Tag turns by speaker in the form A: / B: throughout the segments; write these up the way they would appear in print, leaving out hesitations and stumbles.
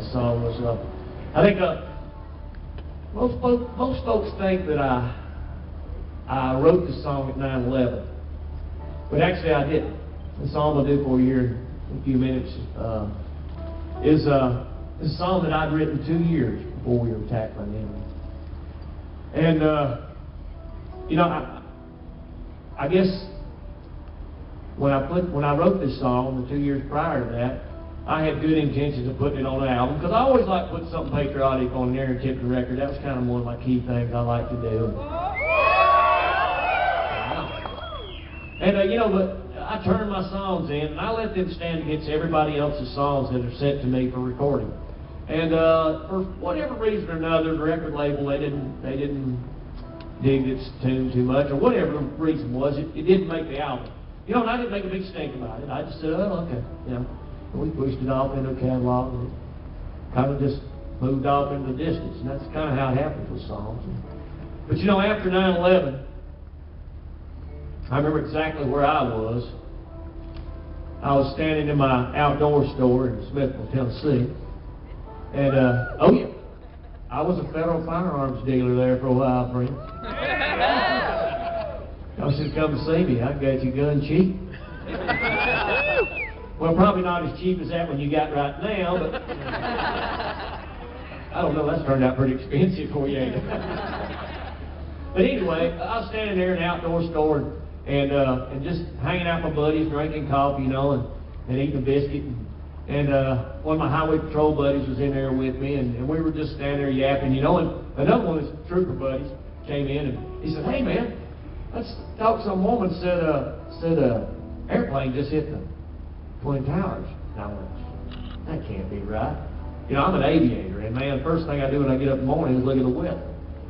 A: the song was. I think most folks think that I wrote the song at 9/11, but actually I didn't. The song I'll do for you here in a few minutes is a song that I'd written 2 years before we were attacked by the enemy. And you know, I guess when I wrote this song the 2 years prior to that, I had good intentions of putting it on an album, because I always like to put something patriotic on there and Tippin record. That was kind of one of my key things I like to do. And you know, but I turn my songs in and I let them stand against everybody else's songs that are sent to me for recording. And for whatever reason or another, the record label, they didn't dig its tune too much, or whatever the reason was, it didn't make the album. You know, and I didn't make a big stink about it. I just said, oh, okay, you know. And we pushed it off into a catalog, and it kind of just moved off into the distance. And that's kind of how it happens with songs. But you know, after 9/11, I remember exactly where I was. I was standing in my outdoor store in Smithville, Tennessee. And, oh yeah, I was a federal firearms dealer there for a while, friend. Y'all should come to see me. I got you gun cheap. Well, probably not as cheap as that one you got right now, but I don't know, that's turned out pretty expensive for you, ain't it? But anyway, I was standing there in an outdoor store and just hanging out with my buddies, drinking coffee, you know, and eating a biscuit. And one of my highway patrol buddies was in there with me, and we were just standing there yapping, you know, and another one of his trooper buddies came in, and he said, hey man, let's talk. Some woman said airplane just hit the Twin Towers. And I went, that can't be right. You know, I'm an aviator, and man, the first thing I do when I get up in the morning is look at the weather.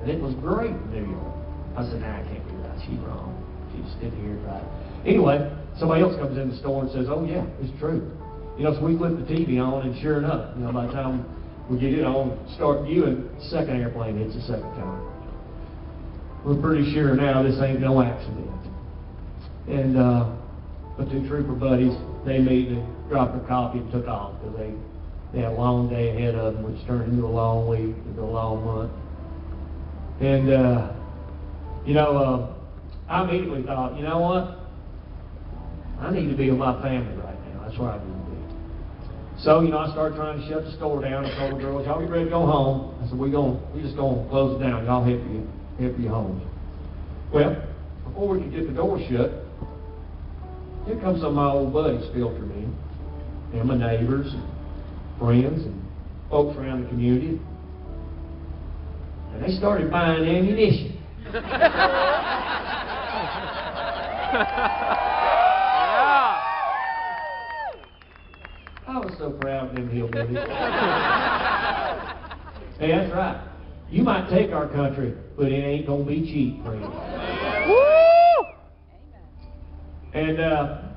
A: And it was great in New York. I said, nah, it can't be right. She's wrong. She just didn't hear it right. Anyway, somebody else comes in the store and says, oh yeah, it's true. You know, so we flip the TV on, and sure enough, you know, by the time we get it on, start viewing, the second airplane hits the second time. We're pretty sure now this ain't no accident. And the two trooper buddies, they immediately dropped their coffee and took off, because they had a long day ahead of them, which turned into a long week, into a long month. And, you know, I immediately thought, you know what? I need to be with my family right now. That's where I need to be. So, you know, I started trying to shut the store down. I told the girls, y'all be ready to go home. I said, we just gonna close it down. Y'all head for your homes. Well, before we could get the door shut, here comes some of my old buddies filtering in, and my neighbors and friends and folks around the community. And they started buying ammunition. I was so proud of them hillbillies. Hey, that's right. You might take our country, but it ain't gonna be cheap, friend. And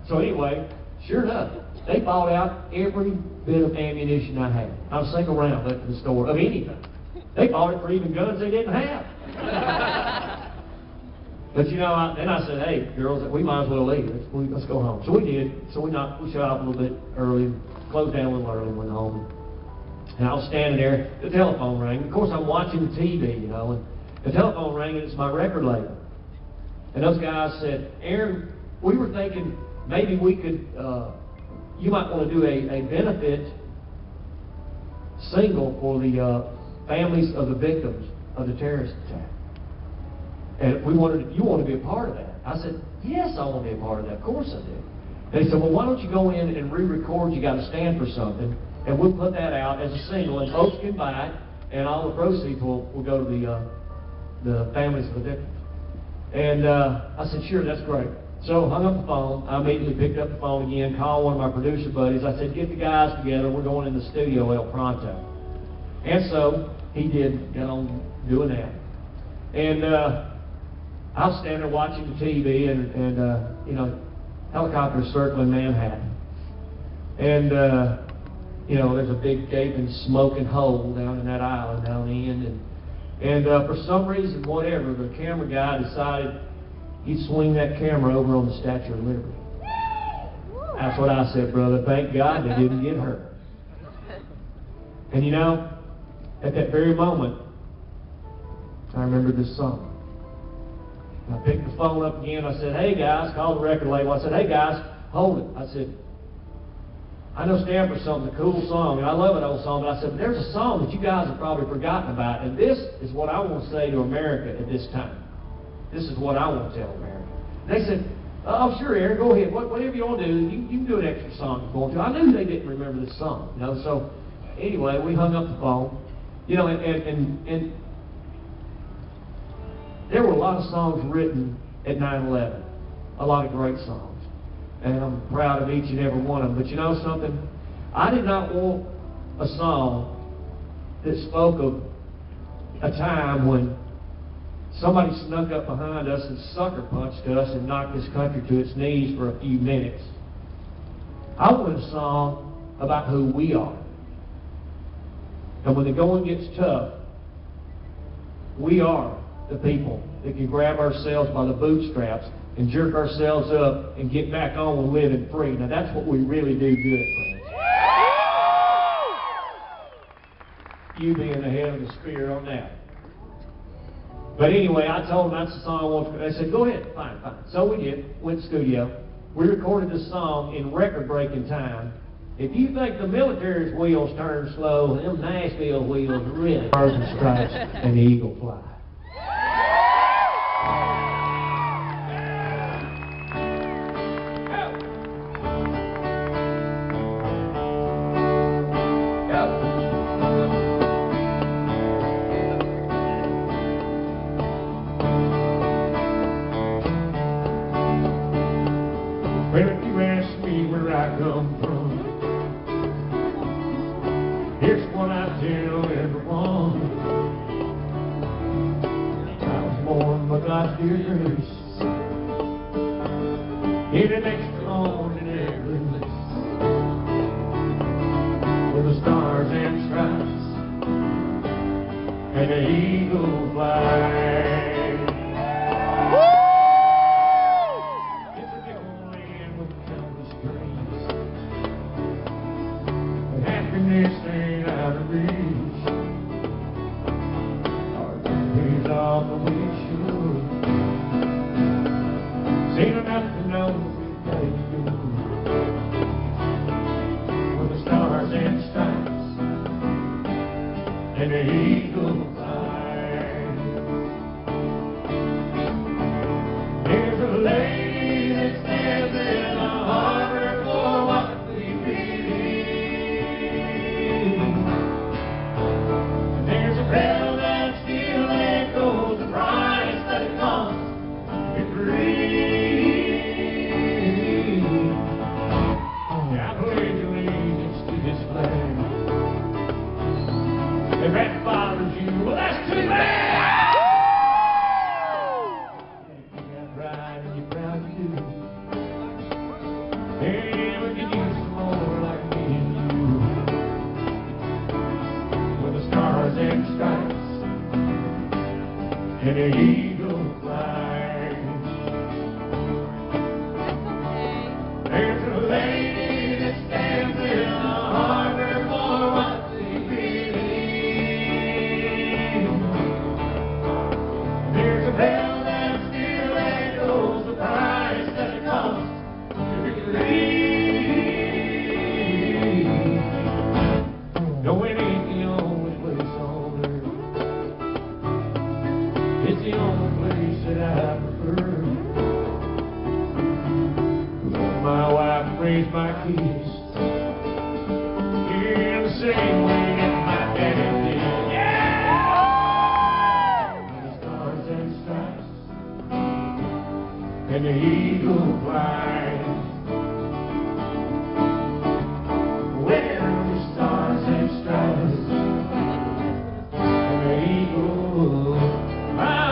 A: so anyway, sure enough, they bought out every bit of ammunition I had. Not a single round left in the store of anything. They bought it for even guns they didn't have. But you know, then I said, hey, girls, we might as well leave. Let's go home. So we did. So we shut off a little bit early, closed down a little early, went home. And I was standing there, the telephone rang. Of course, I'm watching the TV, you know, and the telephone rang, and it's my record label. And those guys said, Aaron, we were thinking maybe we could, you might want to do a benefit single for the families of the victims of the terrorist attack. And you want to be a part of that. I said, yes, I want to be a part of that. Of course I do. And they said, well, why don't you go in and re-record You Got to Stand for Something, and we'll put that out as a single, and folks can buy it, and all the proceeds will go to the families of the victims. And I said, sure, that's great. So hung up the phone. I immediately picked up the phone again, called one of my producer buddies. I said, get the guys together. We're going in the studio El Pronto. And so he did, got on doing that. And I was standing there watching the TV, and you know, helicopters circling Manhattan. And, you know, there's a big gaping smoking hole down in that island down the end. And for some reason, whatever, the camera guy decided he'd swing that camera over on the Statue of Liberty. That's what I said, brother. Thank God they didn't get hurt. And you know, at that very moment, I remember this song. I picked the phone up again. I said, hey guys, called the record label. I said, hey guys, hold it. I said, I know Stanford Something's a cool song, and I love an old song, but I said, there's a song that you guys have probably forgotten about, and this is what I want to say to America at this time. This is what I want to tell America. And they said, oh, sure, Aaron, go ahead. Whatever you want to do, you can do an extra song if you want to. I knew they didn't remember this song, you know. So anyway, we hung up the phone, you know, and there were a lot of songs written at 9/11, a lot of great songs. And I'm proud of each and every one of them. But you know something? I did not want a song that spoke of a time when somebody snuck up behind us and sucker punched us and knocked this country to its knees for a few minutes. I wanted a song about who we are. And when the going gets tough, we are the people that can grab ourselves by the bootstraps and jerk ourselves up and get back on and living free. Now that's what we really do good, friends. You being ahead of the spear on that. But anyway, I told them that's the song I want to. They said, go ahead, fine. So we did, went to the studio. We recorded this song in record-breaking time. If you think the military's wheels turn slow, them Nashville wheels really. Stars and Stripes and the Eagle Fly.
B: Well, if you ask me where I come from, here's what I tell everyone. I was born by God's dear grace in an extraordinary place, where the stars and stripes and the eagle fly. Happiness ain't out of reach. Our days off the we should. Seen enough to know we've got it good. With the stars and stripes and the eagle fly. There's a lady that stands in the harbor for what we believe. There's a bell that still echoes the price that it costs to breathe. I pledge allegiance to this flag. If that bothers you, well, that's too bad. You got pride and you're proud you do. Hey, we could use some more like me and you. With the stars and stripes and the eagle flies. There's a lady that stands in the harbor for what we believe. There's a bell that still echoes the price that it costs to believe. No, it ain't the only place on earth. It's the only place that I prefer. Love my wife and raise my kids in the same way that my daddy did. And the stars and stripes and the eagle flies. Where the stars and stripes and the eagle flies.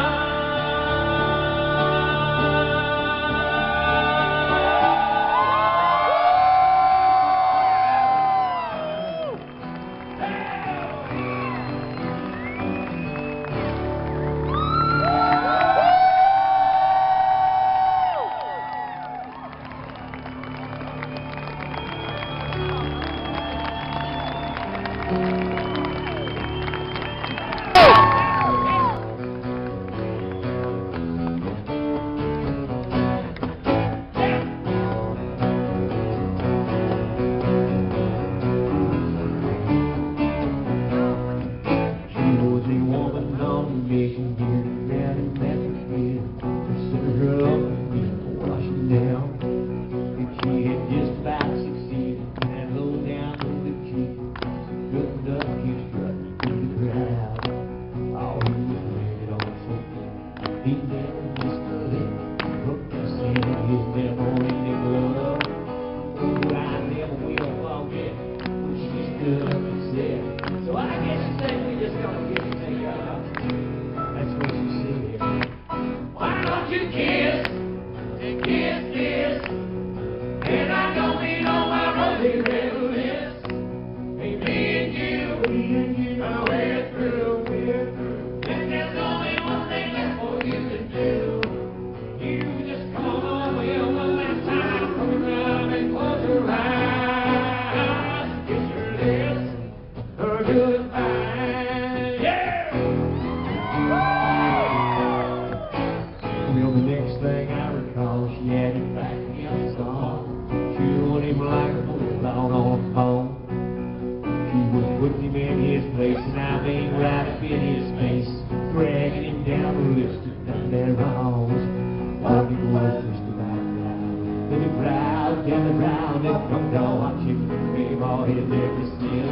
A: And the crowd gathered round and come to watch him scream all his every sin.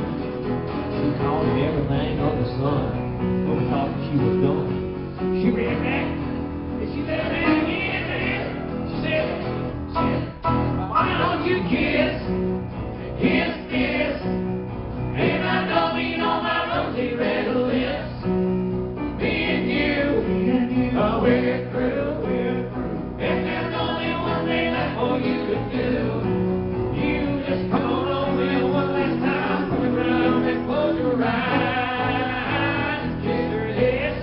A: She called him everything under the sun, but we thought she was done. She ran back and she said, man, again. She said, why don't you kiss this? And I don't mean on my rosy red lips. Me and you, we're through. And there's only one thing left for you to do. You just come on over one last time, look around and close your eyes. Kiss her this,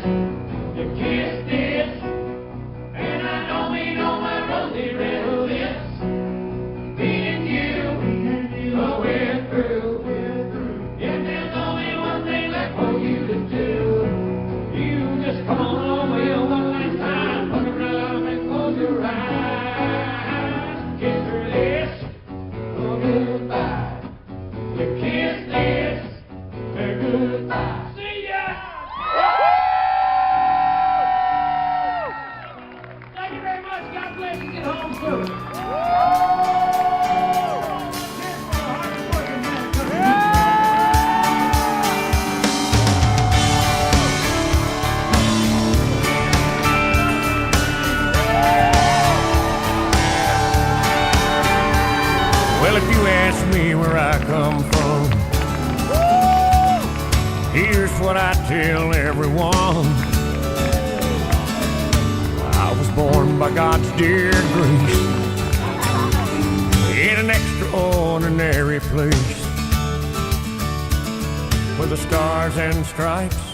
A: you kiss this. And I don't mean on my rosy red lips. Me and you, we're through. And there's only one thing left for you to do. You just come on over one last time, look around and close your eyes. Kiss her this, goodbye. You kiss this, goodbye. See ya! Thank you very much. God bless you. Get home soon.
B: Well, if you ask me where I come from, here's what I tell everyone. I was born by God's dear grace in an extraordinary place where the stars and stripes